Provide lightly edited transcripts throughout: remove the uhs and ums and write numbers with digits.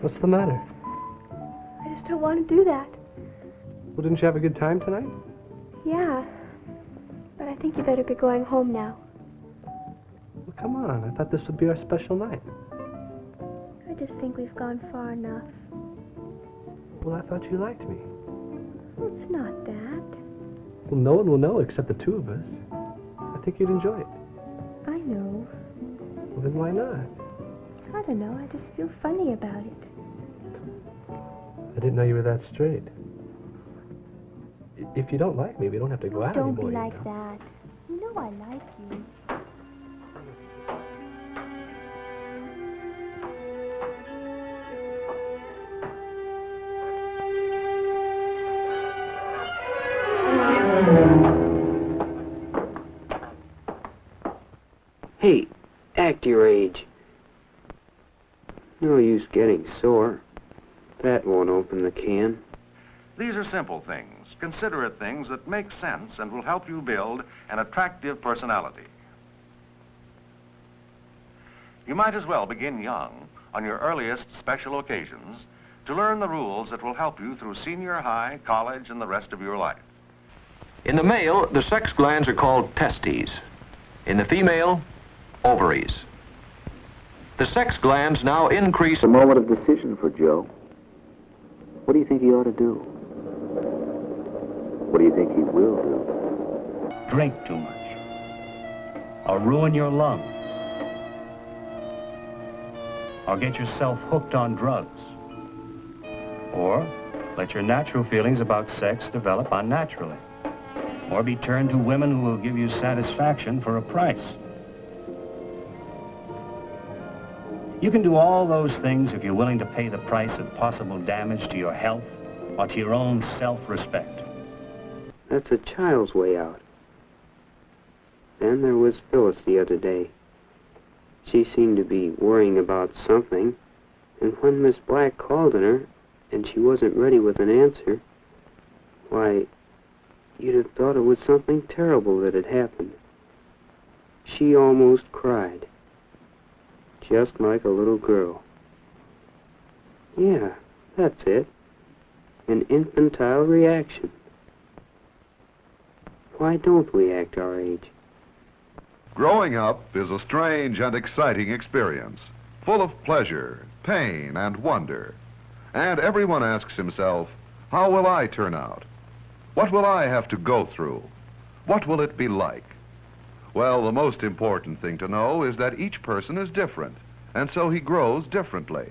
What's the matter? I just don't want to do that. Well, didn't you have a good time tonight? Yeah. But I think you better be going home now. Well, come on. I thought this would be our special night. I just think we've gone far enough. Well, I thought you liked me. Well, it's not that. Well, no one will know except the two of us. I think you'd enjoy it. I know. Well, then why not? I don't know. I just feel funny about it. I didn't know you were that straight. If you don't like me, we don't have to go out Don't anymore. be like you know? that. You know I like you. Hey, act your age. No use getting sore. That won't open the can. These are simple things, considerate things that make sense and will help you build an attractive personality. You might as well begin young, on your earliest special occasions, to learn the rules that will help you through senior high, college, and the rest of your life. In the male, the sex glands are called testes. In the female, ovaries. The sex glands now increase. The moment of decision for Joe. What do you think he ought to do? What do you think he will do? Drink too much. Or ruin your lungs. Or get yourself hooked on drugs. Or let your natural feelings about sex develop unnaturally. Or be turned to women who will give you satisfaction for a price. You can do all those things if you're willing to pay the price of possible damage to your health or to your own self-respect. That's a child's way out. Then there was Phyllis the other day. She seemed to be worrying about something, and when Miss Black called on her, and she wasn't ready with an answer, why, you'd have thought it was something terrible that had happened. She almost cried. Just like a little girl. Yeah, that's it. An infantile reaction. Why don't we act our age? Growing up is a strange and exciting experience, full of pleasure, pain, and wonder. And everyone asks himself, how will I turn out? What will I have to go through? What will it be like? Well, the most important thing to know is that each person is different, and so he grows differently.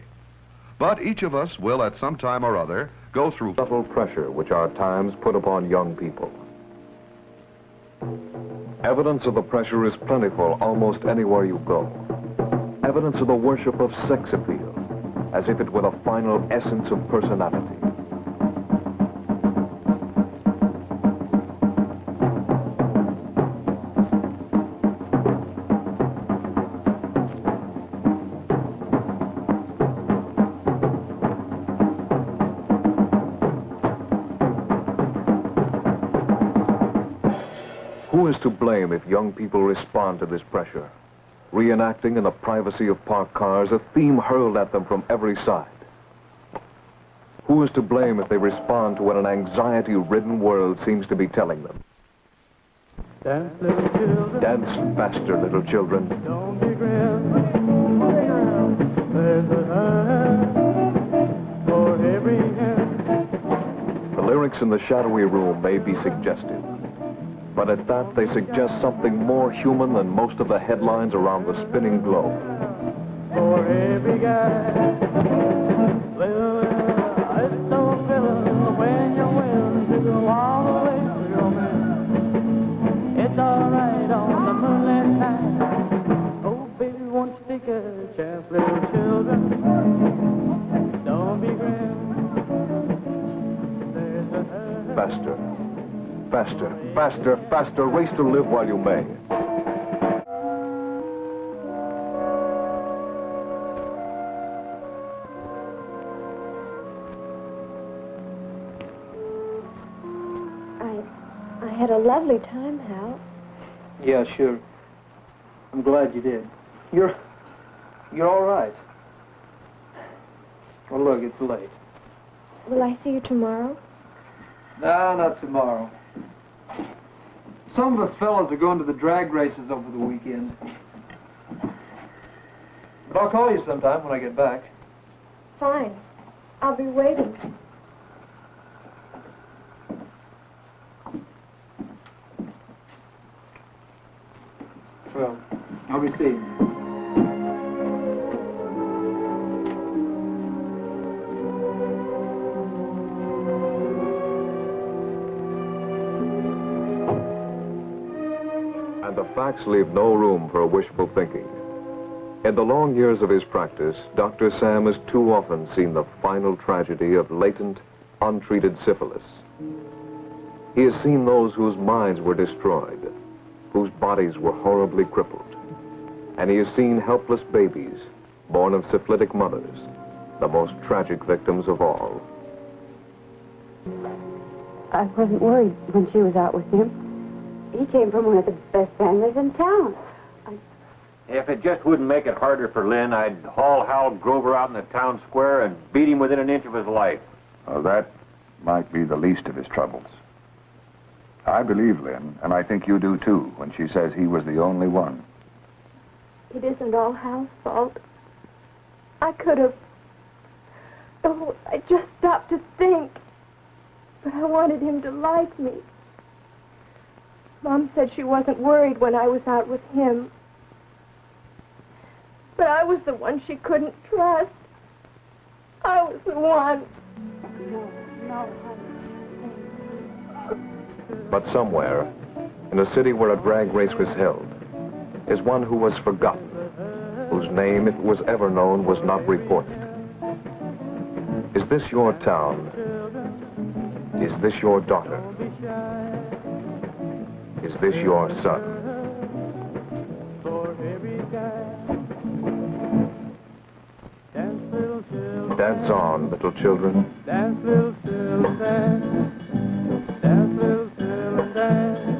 But each of us will at some time or other go through subtle pressure which our times put upon young people. Evidence of the pressure is plentiful almost anywhere you go. Evidence of the worship of sex appeal, as if it were the final essence of personality. Who is to blame if young people respond to this pressure, reenacting in the privacy of parked cars a theme hurled at them from every side? Who is to blame if they respond to what an anxiety-ridden world seems to be telling them? Dance, little children. Dance faster, little children. Don't be grim. There's a time for every hand. The lyrics in the shadowy room may be suggestive, but at that they suggest something more human than most of the headlines around the spinning globe. For every guy. Well, it's so feeling when you're willing to walk away from your man. It's all right on the moonlit night. Oh, baby, won't you take a chance, little children? Don't be grim. There's a Faster, faster, faster, faster, race to live while you may. I had a lovely time, Hal. Yeah, sure. I'm glad you did. You're all right. Well, look, it's late. Will I see you tomorrow? No, not tomorrow. Some of us fellows are going to the drag races over the weekend. But I'll call you sometime when I get back. Fine. I'll be waiting. Well, I'll be seeing you. And the facts leave no room for wishful thinking. In the long years of his practice, Dr. Sam has too often seen the final tragedy of latent, untreated syphilis. He has seen those whose minds were destroyed, whose bodies were horribly crippled. And he has seen helpless babies, born of syphilitic mothers, the most tragic victims of all. I wasn't worried when she was out with him. He came from one of the best families in town. If it just wouldn't make it harder for Lynn, I'd haul Hal Grover out in the town square and beat him within an inch of his life. Well, that might be the least of his troubles. I believe Lynn, and I think you do too, when she says he was the only one. It isn't all Hal's fault. I could have... Oh, I just stopped to think. But I wanted him to like me. Mom said she wasn't worried when I was out with him. But I was the one she couldn't trust. I was the one. No, But somewhere, in a city where a drag race was held, is one who was forgotten, whose name, if it was ever known, was not reported. Is this your town? Is this your daughter? Is this your son? Dance on, little children. Dance, little children, dance. Dance, little children, dance.